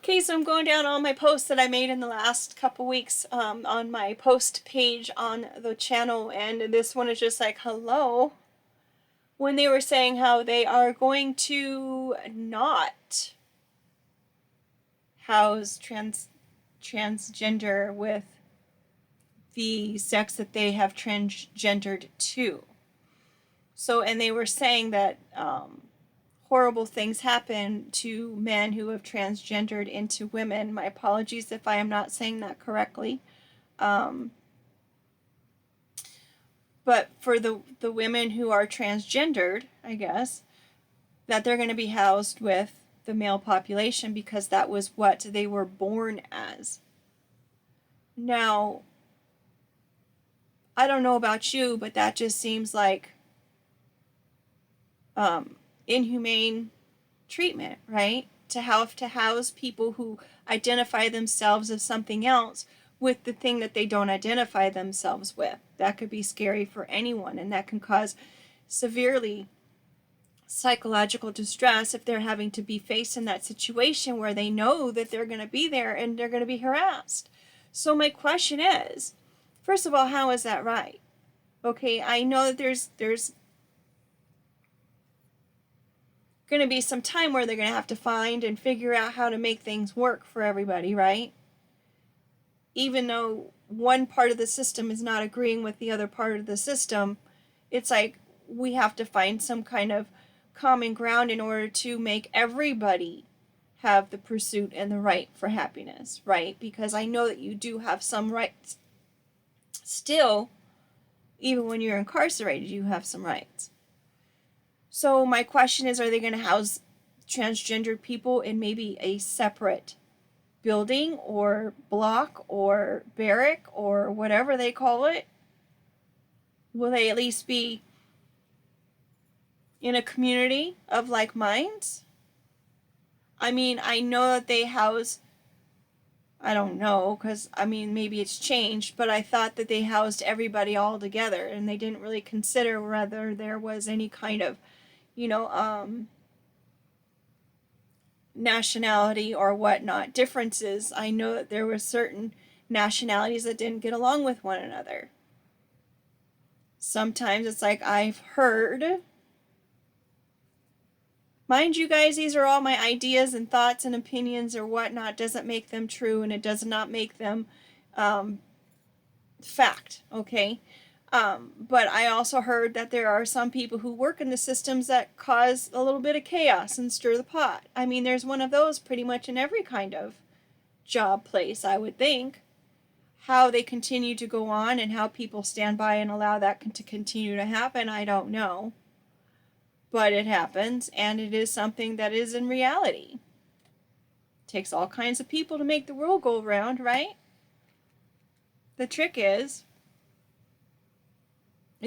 Okay, so I'm going down all my posts that I made in the last couple weeks on my post page on the channel, and this one is just like, hello. When they were saying how they are going to not house transgender with the sex that they have transgendered to. So, and they were saying that horrible things happen to men who have transgendered into women. My apologies if I am not saying that correctly. But for the women who are transgendered, I guess, that they're going to be housed with the male population because that was what they were born as. Now, I don't know about you, but that just seems like inhumane treatment, right? To have to house people who identify themselves as something else with the thing that they don't identify themselves with. That could be scary for anyone, and that can cause severely psychological distress if they're having to be faced in that situation where they know that they're going to be there and they're going to be harassed. So my question is, first of all, how is that right? Okay, I know that there's going to be some time where they're going to have to find and figure out how to make things work for everybody, right? Even though one part of the system is not agreeing with the other part of the system, it's like we have to find some kind of common ground in order to make everybody have the pursuit and the right for happiness, right? Because I know that you do have some rights. Still, even when you're incarcerated, you have some rights. So my question is, are they going to house transgendered people in maybe a separate building or block or barrack or whatever they call it? Will they at least be in a community of like minds? I mean, I know that they house, I don't know, because I mean, maybe it's changed, but I thought that they housed everybody all together and they didn't really consider whether there was any kind of, you know, nationality or whatnot differences. I know that there were certain nationalities that didn't get along with one another. Sometimes it's like I've heard, mind you guys, these are all my ideas and thoughts and opinions or whatnot. Doesn't make them true, and it does not make them fact, okay? But I also heard that there are some people who work in the systems that cause a little bit of chaos and stir the pot. I mean, there's one of those pretty much in every kind of job place, I would think. How they continue to go on and how people stand by and allow that to continue to happen, I don't know. But it happens, and it is something that is in reality. It takes all kinds of people to make the world go round, right? The trick is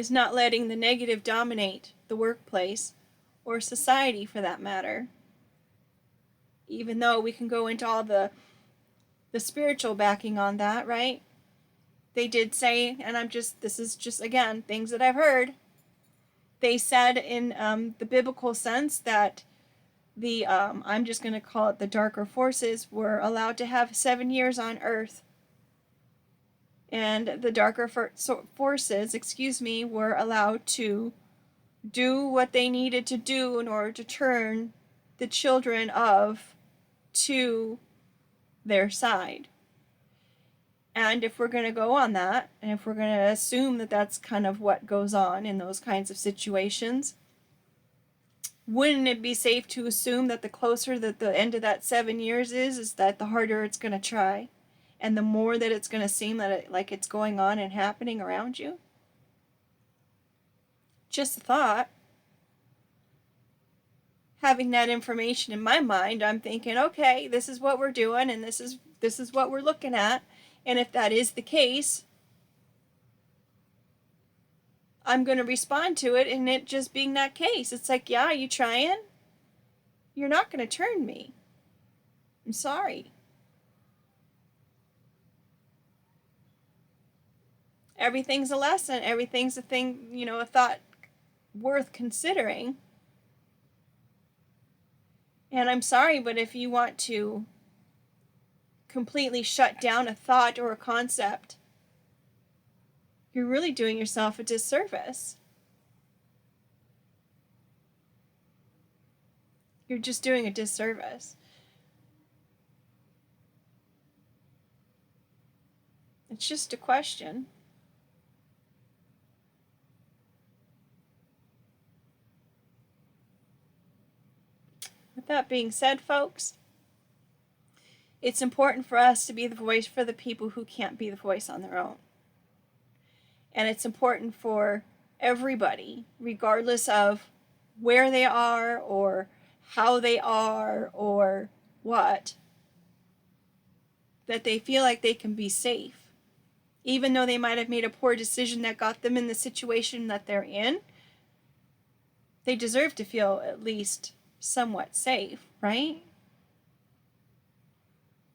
not letting the negative dominate the workplace or society for that matter. Even though we can go into all the spiritual backing on that, right? They did say, and this is just again things that I've heard. They said in the biblical sense that the I'm just going to call it the darker forces were allowed to have 7 years on Earth, and the darker forces, were allowed to do what they needed to do in order to turn the children of to their side. And if we're going to go on that, and if we're going to assume that that's kind of what goes on in those kinds of situations, wouldn't it be safe to assume that the closer that the end of that 7 years is that the harder it's going to try, and the more that it's going to seem that like it's going on and happening around you? Just a thought. Having that information in my mind, I'm thinking, okay, this is what we're doing, and this is what we're looking at. And if that is the case, I'm going to respond to it, and it just being that case. It's like, yeah, you trying? You're not going to turn me. I'm sorry. Everything's a lesson. Everything's a thing, a thought worth considering. And I'm sorry, but if you want to completely shut down a thought or a concept, you're really doing yourself a disservice. You're just doing a disservice. It's just a question. With that being said, folks, it's important for us to be the voice for the people who can't be the voice on their own. And it's important for everybody, regardless of where they are or how they are or what, that they feel like they can be safe. Even though they might have made a poor decision that got them in the situation that they're in, they deserve to feel at least somewhat safe, right?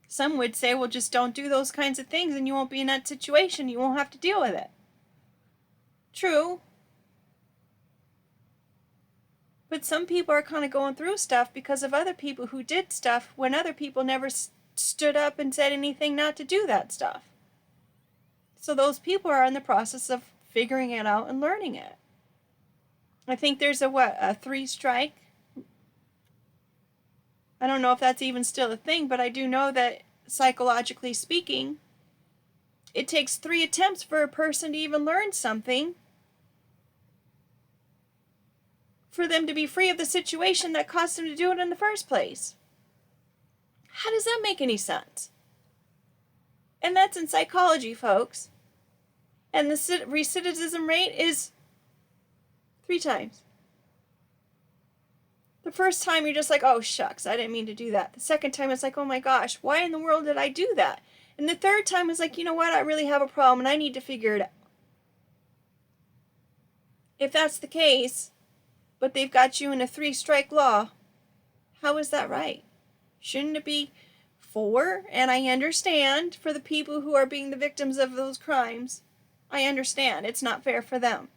Some would say, well, just don't do those kinds of things and you won't be in that situation. You won't have to deal with it. True. But some people are kind of going through stuff because of other people who did stuff when other people never stood up and said anything not to do that stuff. So those people are in the process of figuring it out and learning it. I think there's a 3 strike. I don't know if that's even still a thing, but I do know that psychologically speaking, it takes 3 attempts for a person to even learn something for them to be free of the situation that caused them to do it in the first place. How does that make any sense? And that's in psychology, folks. And the recidivism rate is 3 times. The first time you're just like, oh shucks, I didn't mean to do that. The second time it's like, oh my gosh, why in the world did I do that? And the third time is like, you know what, I really have a problem and I need to figure it out. If that's the case, but they've got you in a 3-strike law, how is that right? Shouldn't it be 4? And I understand for the people who are being the victims of those crimes, I understand it's not fair for them.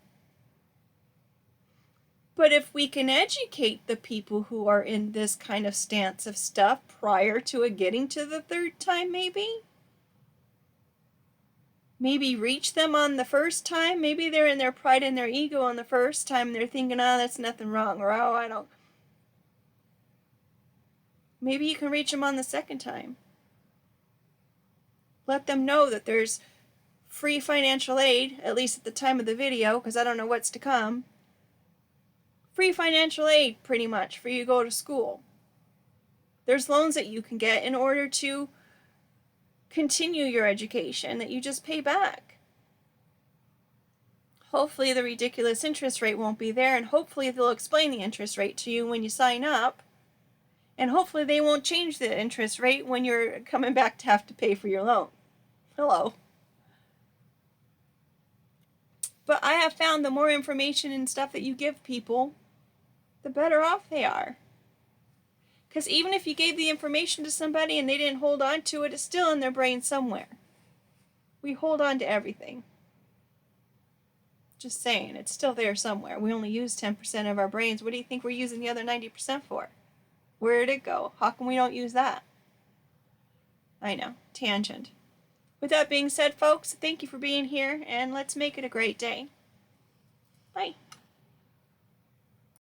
But if we can educate the people who are in this kind of stance of stuff prior to it getting to the 3rd time, maybe reach them on the first time. Maybe they're in their pride and their ego on the first time and they're thinking, oh, that's nothing wrong, or oh, I don't. Maybe you can reach them on the 2nd time. Let them know that there's free financial aid, at least at the time of the video, because I don't know what's to come. Free financial aid, pretty much, for you to go to school. There's loans that you can get in order to continue your education that you just pay back. Hopefully the ridiculous interest rate won't be there, and hopefully they'll explain the interest rate to you when you sign up. And hopefully they won't change the interest rate when you're coming back to have to pay for your loan. Hello. But I have found the more information and stuff that you give people, the better off they are. Because even if you gave the information to somebody and they didn't hold on to it, it's still in their brain somewhere. We hold on to everything. Just saying, it's still there somewhere. We only use 10% of our brains. What do you think we're using the other 90% for? Where'd it go? How come we don't use that? I know, tangent. With that being said, folks, thank you for being here, and let's make it a great day. Bye.